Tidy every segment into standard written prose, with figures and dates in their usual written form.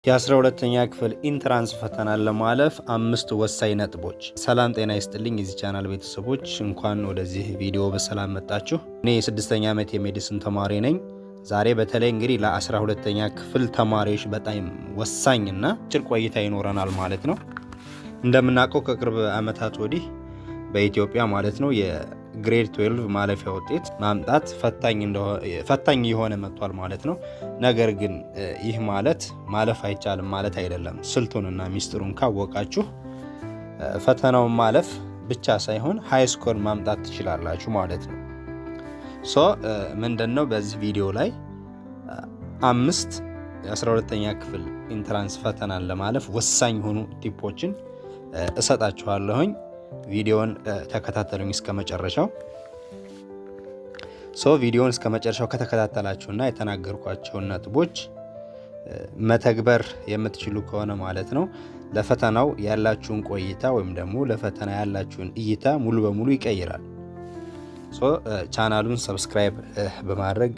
የ12ኛ ክፍል ኢንትራንስ ፈተናን ለማለፍ 5 ወሳኝ ነጥቦች። ሰላም ጤና ይስጥልኝ የዚህ ቻናል ቤተሰቦች፣ እንኳን ወደዚህ ቪዲዮ በሰላም መጣችሁ። እኔ የ6ኛ ዓመት የሜዲሲን ተማሪ ነኝ። ዛሬ በተለይ እንግዲህ ለ12ኛ ክፍል ተማሪዎች በጣም ወሳኝና አጭር ቆይታ ይኖረናል ማለት ነው። እንደምናውቀው ከቅርብ ዓመታት ወዲህ በኢትዮጵያ ማለት ነው የግሬድ 12 ማለፊያ ውጤት ማምጣት ፈታኝ የሆነ መጥቷል ማለት ነው። ነገር ግን ይህ ማለት ማለፍ አይቻልም ማለት አይደለም። ስልቱንና ሚስጥሩን ካወቃችሁ ፈተናውን ማለፍ ብቻ ሳይሆን ሃይ ስኮር ማምጣት ትችላላችሁ ማለት ነው። ምንድነው በዚህ ቪዲዮ ላይ 5 የ12ኛ ክፍል ኢንትራንስ ፈተናን ለማለፍ ወሳኝ የሆኑ ቲፖችን እሰጣችኋለሁኝ። ቪዲዮን ተከታተሉኝ እስከመጨረሻው። ቪዲዮን እስከመጨረሻው ከተከታተላችሁና የተናገርኳቸውን ነጥቦች መተግበር የምትችሉ ከሆነ ማለት ነው ለፈተናው ያላችሁን ቆይታ ወይም ደግሞ ለፈተና ያላችሁን እይታ ሙሉ በሙሉ ይቀይራል። ቻናሉን ሰብስክራይብ በማድረግ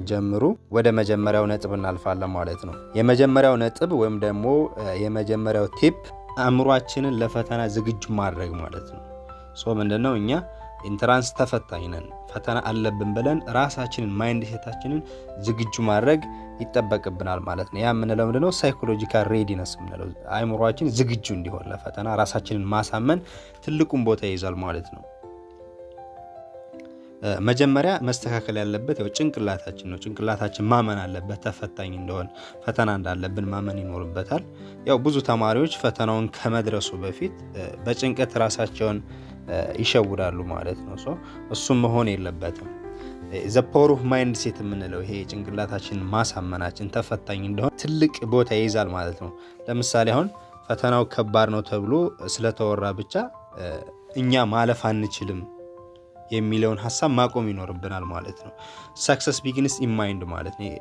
ጀምሩ። ወደ መጀመሪያው ነጥብ እናልፋለን ማለት ነው። የመጀመሪያው ነጥብ ወይም ደግሞ የመጀመሪያው ቲፕ አእምሯችንን ለፈተና ዝግጁ ማድረግ ማለት ነው። ምንድነው እኛ ኢንትራንስ ተፈታኝ ነን፣ ፈተና አለብን ብለን ራሳችንን ማይንድ ሴታችንን ዝግጁ ማድረግ ይጠበቅብናል ማለት ነው። ያ የምንለው ምንድነው ሳይኮሎጂካል ሬዲነስ የምንለው አእምሯችን ዝግጁ እንዲሆን ለፈተና ራሳችንን ማሳመን ትልቁን ቦታ ይይዛል ማለት ነው። መጀመሪያ መስተካከል ያለበት ጭንቅላታችን ነው። ጭንቅላታችን ማመን አለበት ተፈታኝ እንደሆነ ፈተና እንዳለብን ማመን ይኖርበታል። ብዙ ተማሪዎች ፈተናውን ከመድረሱ በፊት በጭንቀት ራሳቸውን ይሸውዳሉ ማለት ነው። እሱም መሆን የለበትም። ዘ ፓወር ኦፍ ማይንድ ሴት የምንለው ይሄ ጭንቅላታችን ማሳመናችን ተፈታኝ እንደሆነ ትልቅ ቦታ ይይዛል ማለት ነው። ለምሳሌ አሁን ፈተናው ከባድ ነው ተብሎ ስለተወራ ብቻ እኛ ማለፍ አንችልም የሚለውን ሐሳብ ማቆም ይኖርብናል ማለት ነው። ሰክሰስ ቢጊንስ ኢን ማይንድ ማለት ነው።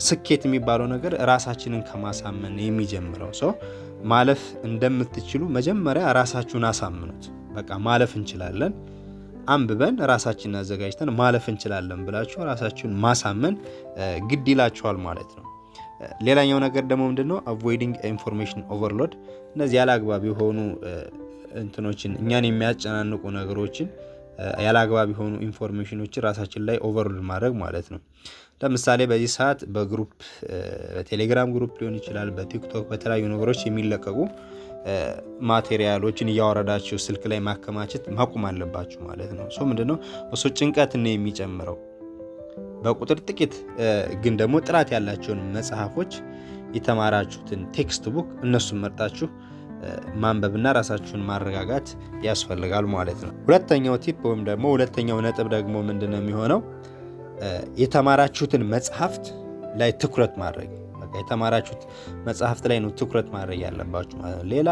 ስኬት የሚባለው ነገር ራሳችንን ከማሳመን የሚጀምረው ማለፍ እንደምትችሉ መጀመሪያ ራሳችሁን አሳምኑት። በቃ ማለፍ እንችላለን፣ አንብበን ራሳችንን አዘጋጅተን ማለፍ እንችላለን ብላችሁ ራሳችሁን ማሳመን ግድ ይላችኋል ማለት ነው። ሌላኛው ነገር ደግሞ ምንድነው አቮይዲንግ ኢንፎርሜሽን ኦቨርሎድ። እነዚህ ያላግባብ የሆኑ እንትኖችን እኛን የሚያጨናንቁ ነገሮችን ያላግባብ የሆኑ ኢንፎርሜሽኖችን ራሳችን ላይ ኦቨርሎድ ማድረግ ማለት ነው። ለምሳሌ በዚህ ሰዓት በግሩፕ በቴሌግራም ግሩፕ ሊሆን ይችላል፣ በቲክቶክ በተለያዩ ነገሮች የሚለቀቁ ማቴሪያሎችን እያወረዳችሁ ስልክ ላይ ማከማቸት ማቆም አለባችሁ ማለት ነው። ምንድነው እሱ ጭንቀትን ነው የሚጨምረው። በቁጥር ጥቂት ግን ደግሞ ጥራት ያላቸውን መጽሐፎች የተማራችሁትን ቴክስት ቡክ እነሱን መርጣችሁ ማንበብና ራሳችሁን ማረጋጋት ያስፈልጋል ማለት ነው። ሁለተኛው ቲፕ ወይም ደግሞ ሁለተኛው ነጥብ ደግሞ ምንድነው የሚሆነው የተማራችሁትን መጽሐፍት ላይ ትኩረት ማድረግ። በቃ የተማራችሁት መጽሐፍት ላይ ነው ትኩረት ማድረግ ያለባችሁ ማለት ነው። ሌላ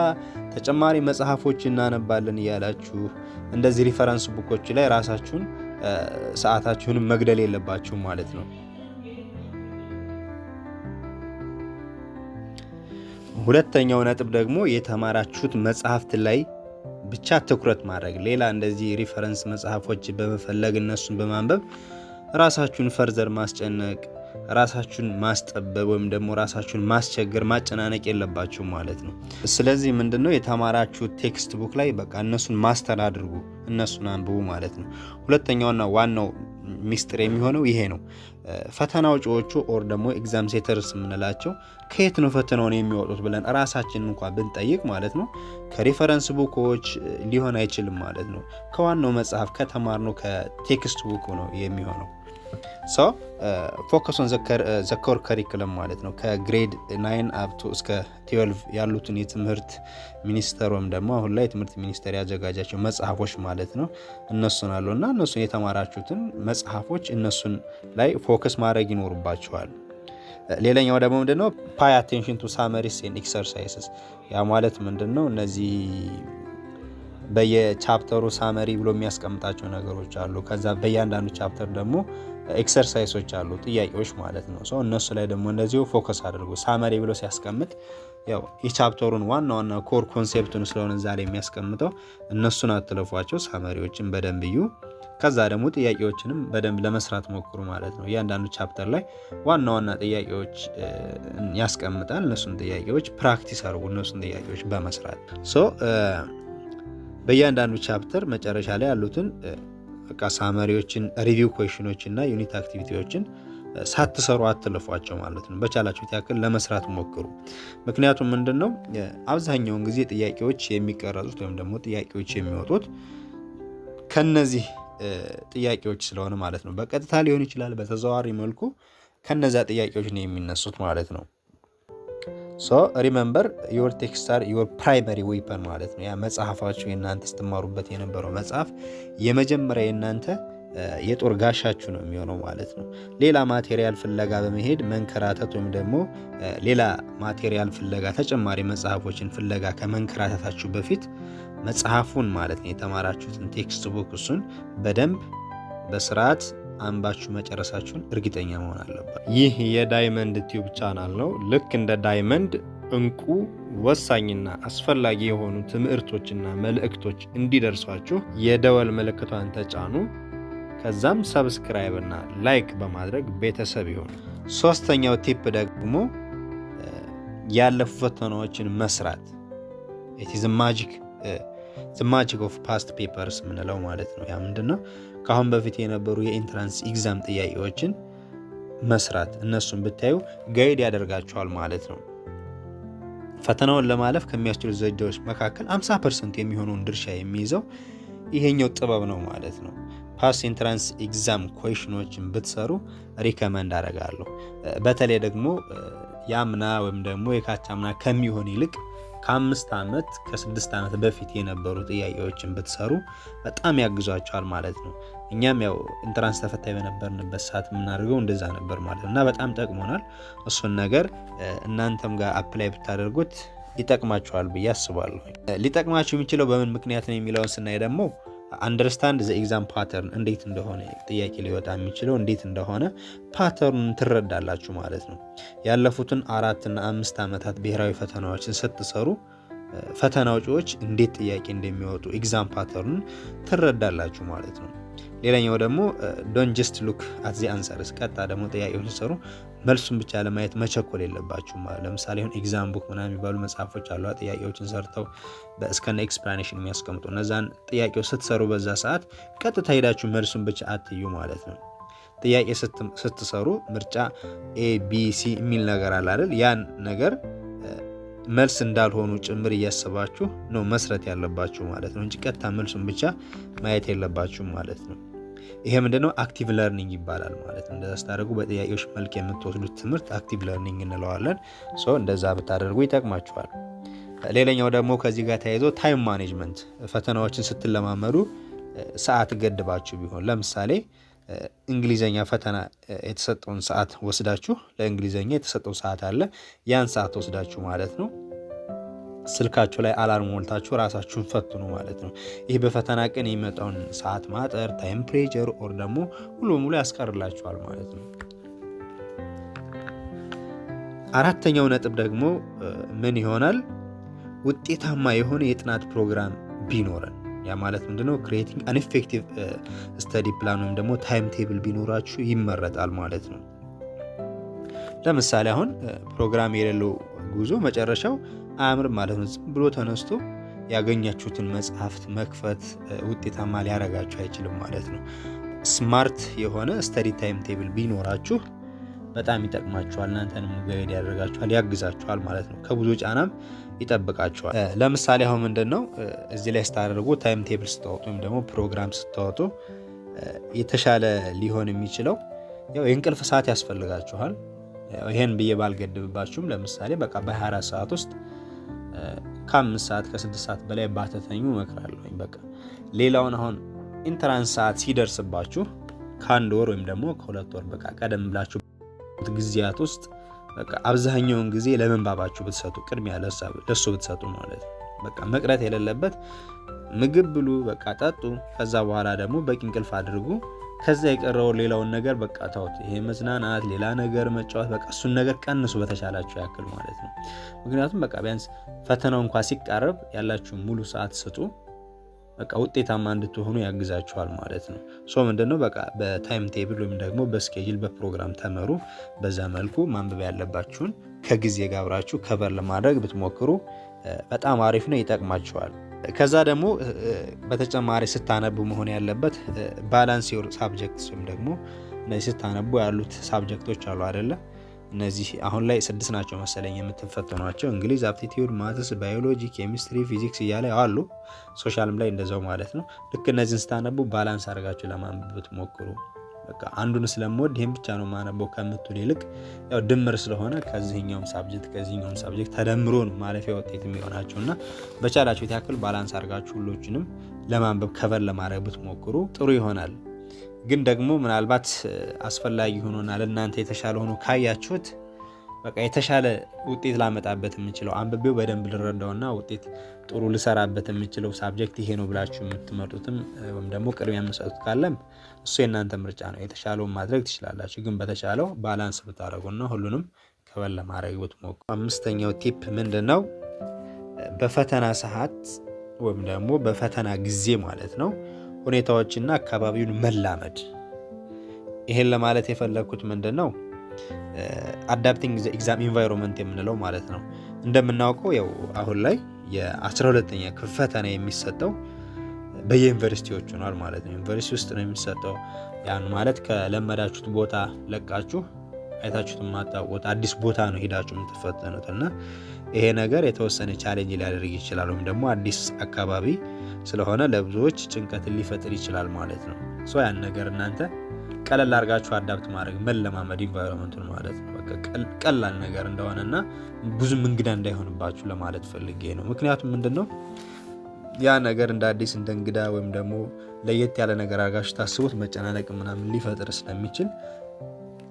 ተጨማሪ መጽሐፎች እናነባለን እያላችሁ እንደዚህ ሪፈረንስ ቡኮች ላይ ራሳችሁን ሰዓታችሁን መግደል የለባችሁ ማለት ነው። ሁለተኛው ነጥብ ደግሞ የተማራችሁት መጽሐፍት ላይ ብቻ ትኩረት ማድረግ። ሌላ እንደዚህ ሪፈረንስ መጽሐፎች በመፈለግ እነሱን በማንበብ ራሳችሁን ፈርዘር ማስጨነቅ፣ ራሳችሁን ማስጠበብ ወይም ደግሞ ራሳችሁን ማስቸገር ማጨናነቅ የለባችሁ ማለት ነው። ስለዚህ ምንድነው የተማራችሁት ቴክስት ቡክ ላይ በቃ እነሱን ማስተር አድርጉ፣ እነሱን አንብቡ ማለት ነው። ሁለተኛውና ዋናው ሚስጥር የሚሆነው ይሄ ነው። ፈተና አውጪዎቹ ኦር ደግሞ ኤግዛም ሴተርስ የምንላቸው ከየት ነው ፈተናውን የሚወጡት ብለን ራሳችንን እንኳን ብንጠይቅ ማለት ነው ከሪፈረንስ ቡኮች ሊሆን አይችልም ማለት ነው። ከዋናው መጽሐፍ ከተማርነው ከቴክስት ቡክ ነው የሚሆነው። ፎከስ ኦን ዘ ኮር ከሪኩለም ማለት ነው። ከግሬድ 9 አፕ እስከ 12 ያሉትን የትምህርት ሚኒስቴር ወይም ደግሞ አሁን ላይ የትምህርት ሚኒስቴር ያዘጋጃቸው መጽሐፎች ማለት ነው እነሱን አሉና እነሱን የተማራችሁትን መጽሐፎች እነሱን ላይ ፎከስ ማድረግ ይኖርባችኋል። ሌላኛው ደግሞ ምንድነው ፓይ አቴንሽን ቱ ሳመሪስ ኤንድ ኤክሰርሳይዝስ። ያ ማለት ምንድነው እነዚህ በየቻፕተሩ ሳመሪ ብሎ የሚያስቀምጣቸው ነገሮች አሉ። ከዛ በእያንዳንዱ ቻፕተር ደግሞ ኤክሰርሳይሶች አሉ፣ ጥያቄዎች ማለት ነው። እነሱ ላይ ደግሞ እንደዚሁ ፎከስ አድርጉ። ሳመሪ ብሎ ሲያስቀምጥ የቻፕተሩን ዋና ኮር ኮንሴፕቱን ስለሆነ ዛሬ የሚያስቀምጠው እነሱን አትለፏቸው። ሳመሪዎችን በደንብ እዩ። ከዛ ደግሞ ጥያቄዎችንም በደንብ ለመስራት ሞክሩ ማለት ነው። እያንዳንዱ ቻፕተር ላይ ዋና ዋና ጥያቄዎች ያስቀምጣል። እነሱን ጥያቄዎች ፕራክቲስ አድርጉ። እነሱን ጥያቄዎች በመስራት በእያንዳንዱ ቻፕተር መጨረሻ ላይ ያሉትን ሳመሪዎችን፣ ሪቪው ኩዌሽኖችን እና ዩኒት አክቲቪቲዎችን ሳትሰሩ አትልፏቸው ማለት ነው። በቻላችሁት ያክል ለመስራት ሞክሩ። ምክንያቱም ምንድነው አብዛኛውን ጊዜ ጥያቄዎች የሚቀረጹት ወይም ደግሞ ጥያቄዎች የሚወጡት ከነዚህ ጥያቄዎች ስለሆነ ማለት ነው። በቀጥታ ሊሆን ይችላል፣ በተዘዋዋሪ መልኩ ከነዛ ጥያቄዎች ነው የሚነሱት ማለት ነው። ሶ ሪሜምበር ዩር ቴክስት አር ዩር ፕራይመሪ ዌፐን ማለት ነው። ያ መጽሐፋችሁ የእናንተ ስትማሩበት የነበረው መጽሐፍ የመጀመሪያ የእናንተ የጦር ጋሻችሁ ነው የሚሆነው ማለት ነው። ሌላ ማቴሪያል ፍለጋ በመሄድ መንከራተት ወይም ደግሞ ሌላ ማቴሪያል ፍለጋ ተጨማሪ መጽሐፎችን ፍለጋ ከመንከራተታችሁ በፊት መጽሐፉን ማለት ነው የተማራችሁትን ቴክስት ቡክ እሱን በደንብ በስርዓት አንባችሁ መጨረሳችሁን እርግጠኛ መሆን አለበት። ይህ የዳይመንድ ቲዩብ ቻናል ነው። ልክ እንደ ዳይመንድ እንቁ ወሳኝና አስፈላጊ የሆኑ ትምህርቶችና መልእክቶች እንዲደርሷችሁ የደወል ምልክቷን ተጫኑ። ከዛም ሰብስክራይብ እና ላይክ በማድረግ ቤተሰብ ይሁኑ። ሶስተኛው ቲፕ ደግሞ ያለፉ ፈተናዎችን መስራት it is the magic of past papers ምንለው ማለት ነው። ያ ምንድነው ካሁን በፊት የነበሩ የኢንትራንስ ኤግዛም ጥያቄዎችን መስራት፣ እነሱን ብታዩ ጋይድ ያደርጋቸዋል ማለት ነው። ፈተናውን ለማለፍ ከሚያስችሉ ዘዴዎች መካከል 50% የሚሆነውን ድርሻ የሚይዘው ይሄኛው ጥበብ ነው ማለት ነው። ፓስ ኢንትራንስ ኤግዛም ኩዌሽኖችን ብትሰሩ ሪከመንድ አደርጋለሁ። በተለይ ደግሞ ያምና ወይም ደግሞ የካቻምና ከሚሆን ይልቅ ከ5 ዓመት ከ6 ዓመት በፊት የነበሩ ጥያቄዎችን ብትሰሩ በጣም ያግዟቸዋል ማለት ነው። እኛም ያው ኢንትራንስ ተፈታኝ በነበርንበት ሰዓት የምናደርገው እንደዛ ነበር ማለት ነው እና በጣም ጠቅሞናል። እሱን ነገር እናንተም ጋር አፕላይ ብታደርጉት ይጠቅማችኋል ብዬ አስባለሁ። ሊጠቅማችሁ የሚችለው በምን ምክንያት ነው የሚለውን ስናይ ደግሞ አንደርስታንድ ዘ ኤግዛም ፓተርን እንዴት እንደሆነ ጥያቄ ሊወጣ የሚችለው እንዴት እንደሆነ ፓተርኑን ትረዳላችሁ ማለት ነው። ያለፉትን 4 እና 5 ዓመታት ብሔራዊ ፈተናዎችን ስትሰሩ ፈተና አውጪዎች እንዴት ጥያቄ እንደሚወጡ ኤግዛም ፓተርኑን ትረዳላችሁ ማለት ነው። ሌላኛው ደግሞ ዶንት ጀስት ሉክ አት ዘ አንሰርስ፣ ቀጣ ደግሞ ጥያቄውን ሲሰሩ መልሱን ብቻ ለማየት መቸኮል የለባችሁ ማለት። ለምሳሌ አሁን ኤግዛም ቡክ ምናምን የሚባሉ መጽሐፎች አሉ ጥያቄዎችን ሰርተው በእስከነ ኤክስፕላኔሽን የሚያስቀምጡ እነዛን ጥያቄዎች ስትሰሩ በዛ ሰዓት ቀጥታ ሄዳችሁ መልሱን ብቻ አትዩ ማለት ነው። ጥያቄ ስትሰሩ ምርጫ ኤ ቢ ሲ የሚል ነገር አለ አይደል? ያን ነገር መልስ እንዳልሆኑ ጭምር እያሰባችሁ ነው መስረት ያለባችሁ ማለት ነው እንጂ ቀጥታ መልሱን ብቻ ማየት የለባችሁ ማለት ነው። ይሄ ምንድነው አክቲቭ ለርኒንግ ይባላል ማለት ነው። እንደዛ ስታደርጉ በጥያቄዎች መልክ የምትወስዱት ትምህርት አክቲቭ ለርኒንግ እንለዋለን። እንደዛ ብታደርጉ ይጠቅማችኋል። ሌላኛው ደግሞ ከዚህ ጋር ተያይዞ ታይም ማኔጅመንት፣ ፈተናዎችን ስትለማመዱ ሰዓት ገድባችሁ ቢሆን ለምሳሌ እንግሊዘኛ ፈተና የተሰጠውን ሰዓት ወስዳችሁ ለእንግሊዘኛ የተሰጠው ሰዓት አለ ያን ሰዓት ወስዳችሁ ማለት ነው ስልካችሁ ላይ አላርም ሞልታችሁ ራሳችሁን ፈትኑ ማለት ነው። ይህ በፈተና ቀን የሚመጣውን ሰዓት ማጠር ታይም ፕሬሸር ኦር ደግሞ ሙሉ ያስቀርላችኋል ማለት ነው። አራተኛው ነጥብ ደግሞ ምን ይሆናል? ውጤታማ የሆነ የጥናት ፕሮግራም ቢኖረን። ያ ማለት ምንድነው? ክሬቲንግ አን ኢፌክቲቭ ስተዲ ፕላን ወይም ደግሞ ታይም ቴብል ቢኖራችሁ ይመረጣል ማለት ነው። ለምሳሌ አሁን ፕሮግራም የሌለው ጉዞ መጨረሻው አያምርም ማለት ነው። ዝም ብሎ ተነስቶ ያገኛችሁትን መጽሐፍት መክፈት ውጤታማ ሊያረጋችሁ አይችልም ማለት ነው። ስማርት የሆነ ስተዲ ታይም ቴብል ቢኖራችሁ በጣም ይጠቅማችኋል፣ እናንተንም ጋይድ ያደርጋችኋል፣ ያግዛችኋል ማለት ነው። ከብዙ ጫናም ይጠብቃችኋል። ለምሳሌ አሁን ምንድነው እዚህ ላይ ስታደርጉ ታይም ቴብል ስታወጡ ወይም ደግሞ ፕሮግራም ስታወጡ የተሻለ ሊሆን የሚችለው ያው የእንቅልፍ ሰዓት ያስፈልጋችኋል። ይሄን ብዬ ባልገድብባችሁም ለምሳሌ በቃ በ24 ሰዓት ውስጥ ከ5 ሰዓት ከ6 ሰዓት በላይ ባተተኙ እመክራለሁ። በቃ ሌላውን አሁን ኢንትራንስ ሰዓት ሲደርስባችሁ ከአንድ ወር ወይም ደግሞ ከ2 ወር በቃ ቀደም ብላችሁ ጊዜያት ውስጥ በቃ አብዛኛውን ጊዜ ለመንባባችሁ ብትሰጡ ቅድሚያ ለሱ ብትሰጡ ማለት ነው። በቃ መቅረት የሌለበት ምግብ ብሉ፣ በቃ ጠጡ፣ ከዛ በኋላ ደግሞ በቂ እንቅልፍ አድርጉ። ከዛ የቀረው ሌላውን ነገር በቃ ተውት። ይሄ መዝናናት፣ ሌላ ነገር መጫወት፣ በቃ እሱን ነገር ቀንሱ በተቻላችሁ ያክል ማለት ነው። ምክንያቱም በቃ ቢያንስ ፈተናው እንኳን ሲቃረብ ያላችሁ ሙሉ ሰዓት ስጡ። በቃ ውጤታማ እንድትሆኑ ያግዛችኋል ማለት ነው። ሶ ምንድነው በቃ በታይም ቴብል ወይም ደግሞ በስኬጁል በፕሮግራም ተመሩ። በዛ መልኩ ማንበብ ያለባችሁን ከጊዜ ጋር አብራችሁ ከቨር ለማድረግ ብትሞክሩ በጣም አሪፍ ነው፣ ይጠቅማችኋል። ከዛ ደግሞ በተጨማሪ ስታነቡ መሆን ያለበት ባላንስ ዮር ሳብጀክትስ ወይም ደግሞ እነዚህ ስታነቡ ያሉት ሳብጀክቶች አሉ አይደለ? እነዚህ አሁን ላይ 6 ናቸው መሰለኝ የምትፈተኗቸው። እንግሊዝ፣ አፕቲቲዩድ፣ ማትስ፣ ባዮሎጂ፣ ኬሚስትሪ፣ ፊዚክስ እያለ አሉ። ሶሻልም ላይ እንደዛው ማለት ነው። ልክ እነዚህን ስታነቡ ባላንስ አድርጋችሁ ለማንበብ ብትሞክሩ በቃ አንዱን ስለምወድ ይሄን ብቻ ነው ማነበው ከምትሉ ይልቅ ያው ድምር ስለሆነ ከዚህኛውም ሳብጀክት ተደምሮ ነው ማለፊያ ውጤት የሚሆናችሁና በቻላችሁት ያክል ባላንስ አድርጋችሁ ሁሎችንም ለማንበብ ከቨር ለማድረግ ብትሞክሩ ጥሩ ይሆናል። ግን ደግሞ ምናልባት አስፈላጊ ሆኖና ለእናንተ የተሻለ ሆኖ ካያችሁት በቃ የተሻለ ውጤት ላመጣበት የምችለው አንብቤው በደንብ ልረዳውና ውጤት ጥሩ ልሰራበት የምችለው ሳብጀክት ይሄ ነው ብላችሁ የምትመርጡትም ወይም ደግሞ ቅድሚያ የምትሰጡት ካለም እሱ የእናንተ ምርጫ ነው። የተሻለውን ማድረግ ትችላላችሁ። ግን በተሻለው ባላንስ ብታደርጉና ሁሉንም ከቨር ለማድረግ ብትሞክሩ። 5ኛው ቲፕ ምንድነው? በፈተና ሰዓት ወይም ደግሞ በፈተና ጊዜ ማለት ነው ሁኔታዎችና አካባቢውን መላመድ። ይሄን ለማለት የፈለኩት ምንድነው አዳፕቲንግ ዘ ኤግዛም ኢንቫይሮንመንት የምንለው ማለት ነው። እንደምናውቀው ያው አሁን ላይ የ12ኛ ክፍል ፈተና የሚሰጠው በየዩኒቨርሲቲዎቹ ነው ማለት ነው። ዩኒቨርሲቲ ውስጥ ነው የሚሰጠው። ያን ማለት ከለመዳችሁት ቦታ ለቃችሁ አይታችሁት ማጣውቁት አዲስ ቦታ ነው ሄዳችሁ የምትፈተኑት እና ይሄ ነገር የተወሰነ ቻሌንጅ ሊያደርግ ይችላል ወይም ደግሞ አዲስ አካባቢ ስለሆነ ለብዙዎች ጭንቀትን ሊፈጥር ይችላል ማለት ነው። ሶ ያን ነገር እናንተ ቀለል አድርጋችሁ አዳፕት ማድረግ መለማመድ ኢንቫይሮንመንቱን ማለት ነው። በቃ ቀላል ነገር እንደሆነና ብዙም እንግዳ እንዳይሆንባችሁ ለማለት ፈልጌ ነው። ምክንያቱም ምንድነው ያ ነገር እንደ አዲስ እንደ እንግዳ ወይም ደግሞ ለየት ያለ ነገር አድርጋችሁ ታስቡት መጨናነቅ ምናምን ሊፈጥር ስለሚችል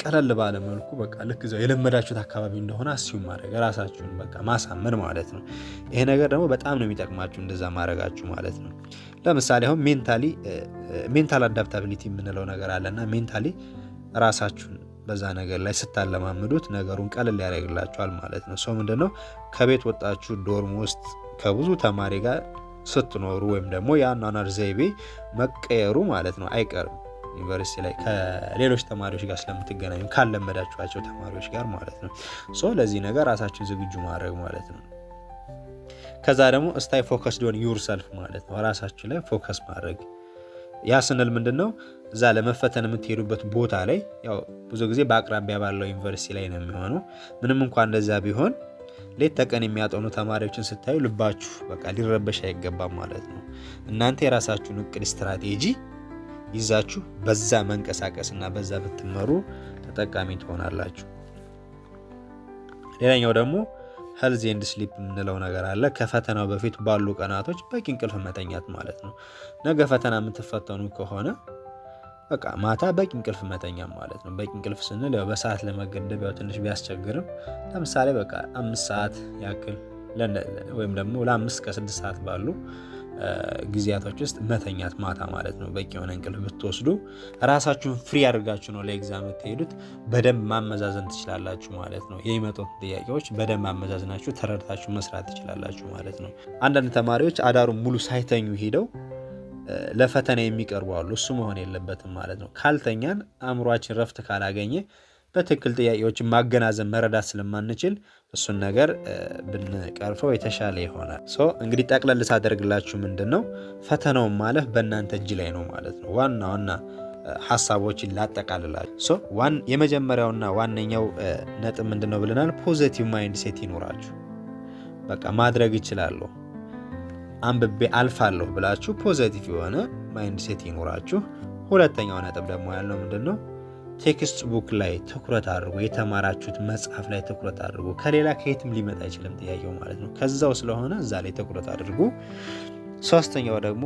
ቀለል ባለ መልኩ በቃ ልክ እዛው የለመዳችሁት አካባቢ እንደሆነ አስዩም ማድረግ ራሳችሁን በቃ ማሳመን ማለት ነው። ይሄ ነገር ደግሞ በጣም ነው የሚጠቅማችሁ እንደዛ ማድረጋችሁ ማለት ነው። ለምሳሌ አሁን ሜንታል አዳፕታቢሊቲ የምንለው ነገር አለና ሜንታሊ ራሳችሁን በዛ ነገር ላይ ስታለማምዱት ነገሩን ቀለል ያደርግላችኋል ማለት ነው። ሰው ምንድነው ከቤት ወጣችሁ ዶርም ውስጥ ከብዙ ተማሪ ጋር ስትኖሩ ወይም ደግሞ የአኗኗር ዘይቤ መቀየሩ ማለት ነው አይቀርም። ዩኒቨርሲቲ ላይ ከሌሎች ተማሪዎች ጋር ስለምትገናኙ ካለመዳችኋቸው ተማሪዎች ጋር ማለት ነው። ሶ ለዚህ ነገር ራሳችሁን ዝግጁ ማድረግ ማለት ነው። ከዛ ደግሞ ስታይ ፎከስድ ኦን ዩርሰልፍ ማለት ነው። ራሳችሁ ላይ ፎከስ ማድረግ። ያ ስንል ምንድነው እዛ ለመፈተን የምትሄዱበት ቦታ ላይ ያው ብዙ ጊዜ በአቅራቢያ ባለው ዩኒቨርሲቲ ላይ ነው የሚሆነው። ምንም እንኳን እንደዛ ቢሆን ሌት ተቀን የሚያጠኑ ተማሪዎችን ስታዩ ልባችሁ በቃ ሊረበሽ አይገባም ማለት ነው። እናንተ የራሳችሁን እቅድ ስትራቴጂ ይዛችሁ በዛ መንቀሳቀስና በዛ ብትመሩ ተጠቃሚ ትሆናላችሁ። ሌላኛው ደግሞ ሄልዝ ኤንድ ስሊፕ የምንለው ነገር አለ። ከፈተናው በፊት ባሉ ቀናቶች በቂ እንቅልፍ መተኛት ማለት ነው። ነገ ፈተና የምትፈተኑ ከሆነ በቃ ማታ በቂ እንቅልፍ መተኛ ማለት ነው። በቂ እንቅልፍ ስንል ያው በሰዓት ለመገደብ ያው ትንሽ ቢያስቸግርም ለምሳሌ በቃ 5 ሰዓት ያክል ወይም ደግሞ ለ5 እስከ 6 ሰዓት ባሉ ጊዜያቶች ውስጥ መተኛት ማታ ማለት ነው። በቂ የሆነ እንቅልፍ ብትወስዱ ራሳችሁን ፍሪ አድርጋችሁ ነው ለኤግዛም የምትሄዱት። በደንብ ማመዛዘን ትችላላችሁ ማለት ነው። የሚመጡት ጥያቄዎች በደንብ አመዛዝናችሁ ተረድታችሁ መስራት ትችላላችሁ ማለት ነው። አንዳንድ ተማሪዎች አዳሩን ሙሉ ሳይተኙ ሄደው ለፈተና የሚቀርቡ አሉ። እሱ መሆን የለበትም ማለት ነው። ካልተኛን አእምሯችን ረፍት ካላገኘ በትክክል ጥያቄዎችን ማገናዘብ መረዳት ስለማንችል እሱን ነገር ብንቀርፈው የተሻለ ይሆናል። እንግዲህ ጠቅለል ሳደርግላችሁ ምንድነው ፈተናውን ማለፍ በእናንተ እጅ ላይ ነው ማለት ነው። ዋና ሐሳቦችን ላጠቃልላችሁ። የመጀመሪያውና ዋነኛው ነጥብ ምንድነው ብለናል? ፖዚቲቭ ማይንድ ሴት ይኖራችሁ። በቃ ማድረግ ይችላለሁ፣ አንብቤ አልፋለሁ ብላችሁ ፖዚቲቭ የሆነ ማይንድ ሴት ይኖራችሁ። ሁለተኛው ነጥብ ደግሞ ያለው ምንድነው? ቴክስት ቡክ ላይ ትኩረት አድርጉ። የተማራችሁት መጽሐፍ ላይ ትኩረት አድርጉ። ከሌላ ከየትም ሊመጣ አይችልም ጥያቄው ማለት ነው። ከዛው ስለሆነ እዛ ላይ ትኩረት አድርጉ። ሶስተኛው ደግሞ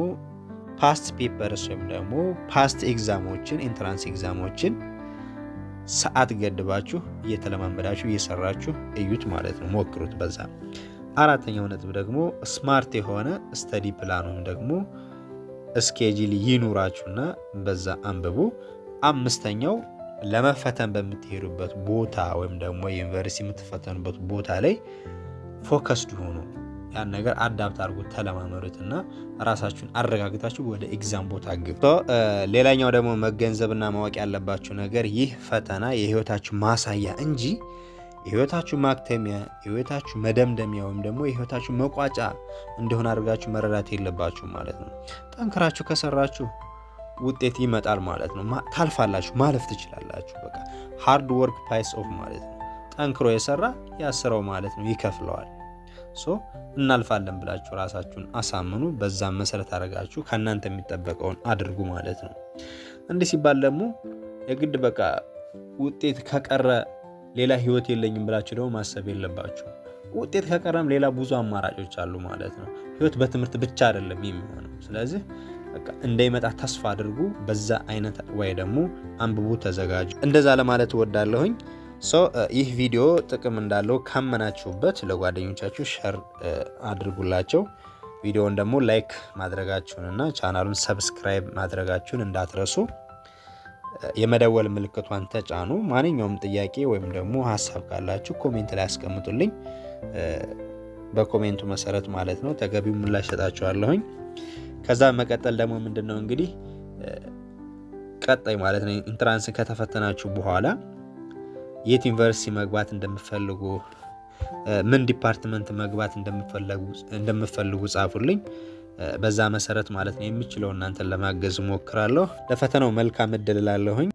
ፓስት ፔፐርስ ወይም ደግሞ ፓስት ኤግዛሞችን ኢንትራንስ ኤግዛሞችን ሰዓት ገድባችሁ እየተለማመዳችሁ እየሰራችሁ እዩት ማለት ነው። ሞክሩት በዛ። አራተኛው ነጥብ ደግሞ ስማርት የሆነ ስተዲ ፕላን ወይም ደግሞ ስኬጁል ይኑራችሁና በዛ አንብቡ። አምስተኛው ለመፈተን በምትሄዱበት ቦታ ወይም ደግሞ ዩኒቨርሲቲ የምትፈተኑበት ቦታ ላይ ፎከስድ ሆኑ። ያን ነገር አዳፕት አድርጉት፣ ተለማመዱትና ራሳችሁን አረጋግታችሁ ወደ ኤግዛም ቦታ ግቡ። ሌላኛው ደግሞ መገንዘብና ማወቅ ያለባችሁ ነገር ይህ ፈተና የህይወታችሁ ማሳያ እንጂ የህይወታችሁ ማክተሚያ፣ የህይወታችሁ መደምደሚያ ወይም ደግሞ የህይወታችሁ መቋጫ እንደሆነ አድርጋችሁ መረዳት የለባችሁ ማለት ነው። ጠንክራችሁ ከሰራችሁ ውጤት ይመጣል ማለት ነው። ታልፋላችሁ፣ ማለፍ ትችላላችሁ። በቃ ሃርድ ወርክ ፓይስ ኦፍ ማለት ነው። ጠንክሮ የሰራ ያስረው ማለት ነው፣ ይከፍለዋል። እናልፋለን ብላችሁ ራሳችሁን አሳምኑ። በዛም መሰረት አድርጋችሁ ከእናንተ የሚጠበቀውን አድርጉ ማለት ነው። እንዲህ ሲባል ደግሞ የግድ በቃ ውጤት ከቀረ ሌላ ህይወት የለኝም ብላችሁ ደግሞ ማሰብ የለባችሁ። ውጤት ከቀረም ሌላ ብዙ አማራጮች አሉ ማለት ነው። ህይወት በትምህርት ብቻ አይደለም የሚሆነው። ስለዚህ በቃ እንዳይመጣ ተስፋ አድርጉ። በዛ አይነት ወይ ደግሞ አንብቡ፣ ተዘጋጁ። እንደዛ ለማለት እወዳለሁኝ። ይህ ቪዲዮ ጥቅም እንዳለው ካመናችሁበት ለጓደኞቻችሁ ሼር አድርጉላቸው። ቪዲዮውን ደግሞ ላይክ ማድረጋችሁንና ቻናሉን ሰብስክራይብ ማድረጋችሁን እንዳትረሱ። የመደወል ምልክቷን ተጫኑ። ማንኛውም ጥያቄ ወይም ደግሞ ሀሳብ ካላችሁ ኮሜንት ላይ አስቀምጡልኝ። በኮሜንቱ መሰረት ማለት ነው ተገቢው ምላሽ ሰጣችኋለሁኝ። ከዛ መቀጠል ደግሞ ምንድነው እንግዲህ ቀጣይ ማለት ነው ኢንትራንስን ከተፈተናችሁ በኋላ የት ዩኒቨርሲቲ መግባት እንደምትፈልጉ፣ ምን ዲፓርትመንት መግባት እንደምትፈልጉ ጻፉልኝ። በዛ መሰረት ማለት ነው የምችለው እናንተን ለማገዝ ሞክራለሁ። ለፈተናው መልካም እድል እላለሁኝ።